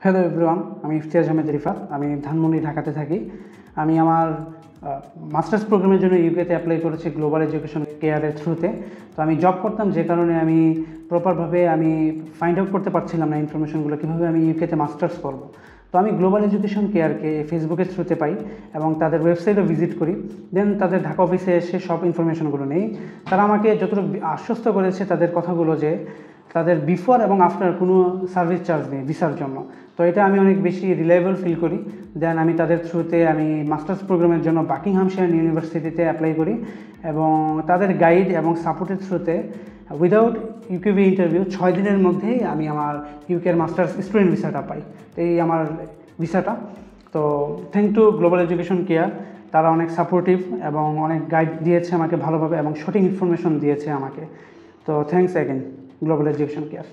Hello everyone, আমি ইফতিয়াজ আহমেদ রিফাত। আমি ধানমন্ডি ঢাকাতে থাকি। আমি আমার মাস্টার্স প্রোগ্রামের জন্য ইউকেতে অ্যাপ্লাই করেছি গ্লোবাল এডুকেশন কেয়ারের থ্রুতে। তো আমি জব করতাম, যে কারণে আমি প্রপারভাবে ফাইন্ড আউট করতে পারছিলাম না ইনফরমেশনগুলো, কীভাবে আমি ইউকেতে মাস্টার্স করব। তো আমি গ্লোবাল এডুকেশন কেয়ারকে ফেসবুকের থ্রুতে পাই এবং তাদের ওয়েবসাইটও ভিজিট করি। দেন তাদের ঢাকা অফিসে এসে সব ইনফরমেশনগুলো নেই। তারা আমাকে যতটুকু আশ্বস্ত করেছে তাদের কথাগুলো, যে তাদের বিফোর এবং আফটার কোনো সার্ভিস চার্জ নেই ভিসার জন্য। তো এটা আমি অনেক বেশি রিলায়েবল ফিল করি। দেন আমি তাদের থ্রুতে মাস্টার্স প্রোগ্রামের জন্য বাকিংহামশায়ার ইউনিভার্সিটিতে অ্যাপ্লাই করি এবং তাদের গাইড এবং সাপোর্টের থ্রুতে উইদাউট ইউকেভি ইন্টারভিউ 6 দিনের মধ্যেই আমি আমার ইউকের মাস্টার্স স্টুডেন্ট ভিসাটা পাই। তো এই আমার ভিসাটা। তো thank to global education care. তারা অনেক সাপোর্টিভ এবং অনেক গাইড দিয়েছে আমাকে ভালোভাবে এবং সঠিক ইনফরমেশন দিয়েছে আমাকে। তো thanks again global education care.